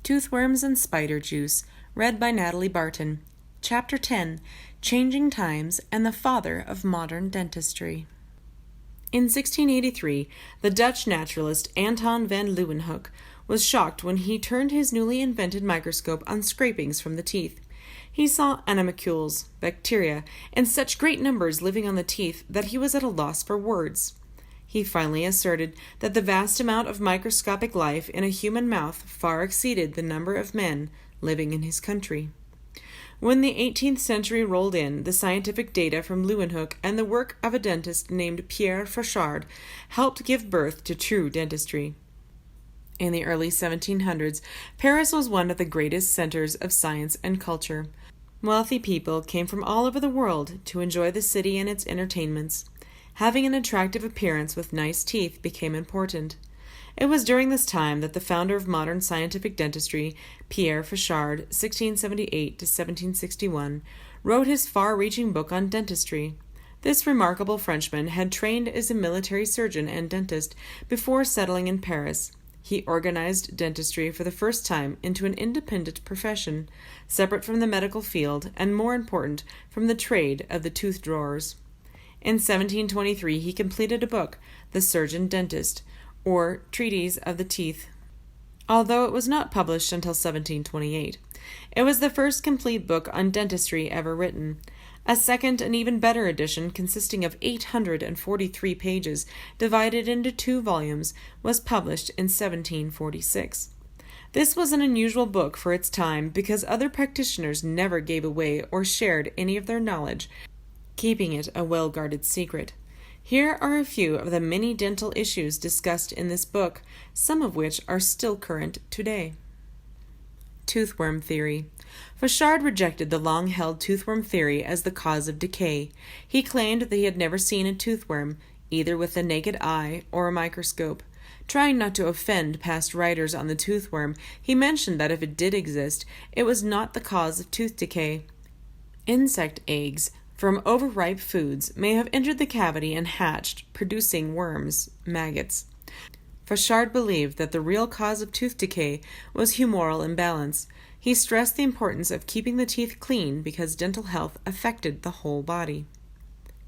Toothworms and Spider Juice, read by Natalie Barton. Chapter 10, Changing Times and the Father of Modern Dentistry. In 1683, the Dutch naturalist Anton van Leeuwenhoek was shocked when he turned his newly invented microscope on scrapings from the teeth. He saw animalcules, bacteria, in such great numbers living on the teeth that he was at a loss for words. He finally asserted that the vast amount of microscopic life in a human mouth far exceeded the number of men living in his country. When the 18th century rolled in, the scientific data from Leeuwenhoek and the work of a dentist named Pierre Fauchard helped give birth to true dentistry. In the early 1700s, Paris was one of the greatest centers of science and culture. Wealthy people came from all over the world to enjoy the city and its entertainments. Having an attractive appearance with nice teeth became important. It was during this time that the founder of modern scientific dentistry, Pierre Fauchard, 1678 to 1761, wrote his far-reaching book on dentistry. This remarkable Frenchman had trained as a military surgeon and dentist before settling in Paris. He organized dentistry for the first time into an independent profession, separate from the medical field and, more important, from the trade of the tooth drawers. In 1723, he completed a book, The Surgeon-Dentist, or Treatise of the Teeth, although it was not published until 1728. It was the first complete book on dentistry ever written. A second and even better edition, consisting of 843 pages, divided into 2 volumes, was published in 1746. This was an unusual book for its time because other practitioners never gave away or shared any of their knowledge, keeping it a well-guarded secret. Here are a few of the many dental issues discussed in this book, some of which are still current today. Toothworm theory. Fauchard rejected the long-held toothworm theory as the cause of decay. He claimed that he had never seen a toothworm, either with the naked eye or a microscope. Trying not to offend past writers on the toothworm, he mentioned that if it did exist, it was not the cause of tooth decay. Insect eggs from overripe foods may have entered the cavity and hatched, producing worms, maggots. Fauchard believed that the real cause of tooth decay was humoral imbalance. He stressed the importance of keeping the teeth clean because dental health affected the whole body.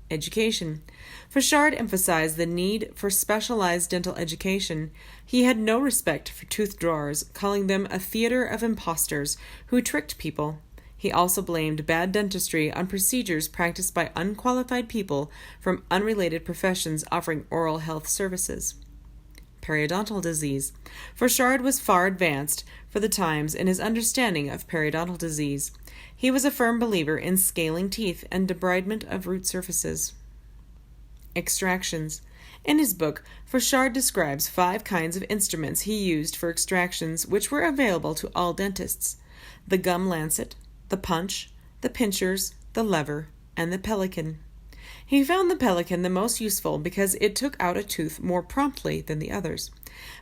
Education. Fauchard emphasized the need for specialized dental education. He had no respect for tooth drawers, calling them a theater of impostors who tricked people. He also blamed bad dentistry on procedures practiced by unqualified people from unrelated professions offering oral health services. Periodontal disease. Fauchard was far advanced for the times in his understanding of periodontal disease. He was a firm believer in scaling teeth and debridement of root surfaces. Extractions. In his book, Fauchard describes 5 kinds of instruments he used for extractions which were available to all dentists: the gum lancet, the punch, the pinchers, the lever, and the pelican. He found the pelican the most useful because it took out a tooth more promptly than the others.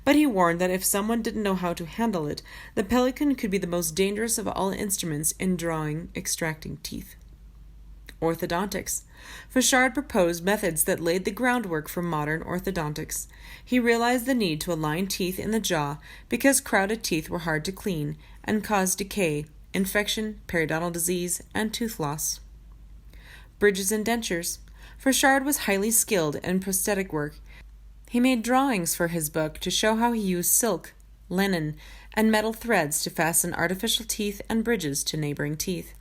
But he warned that if someone didn't know how to handle it, the pelican could be the most dangerous of all instruments in extracting teeth. Orthodontics. Fauchard proposed methods that laid the groundwork for modern orthodontics. He realized the need to align teeth in the jaw because crowded teeth were hard to clean and caused decay, infection, periodontal disease, and tooth loss. Bridges and dentures. Fauchard was highly skilled in prosthetic work. He made drawings for his book to show how he used silk, linen, and metal threads to fasten artificial teeth and bridges to neighboring teeth.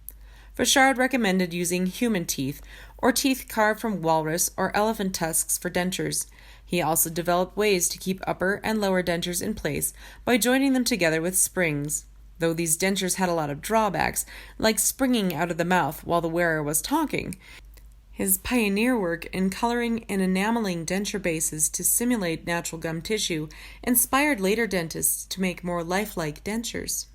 Fauchard recommended using human teeth or teeth carved from walrus or elephant tusks for dentures. He also developed ways to keep upper and lower dentures in place by joining them together with springs. Though these dentures had a lot of drawbacks, like springing out of the mouth while the wearer was talking, his pioneer work in coloring and enameling denture bases to simulate natural gum tissue inspired later dentists to make more lifelike dentures.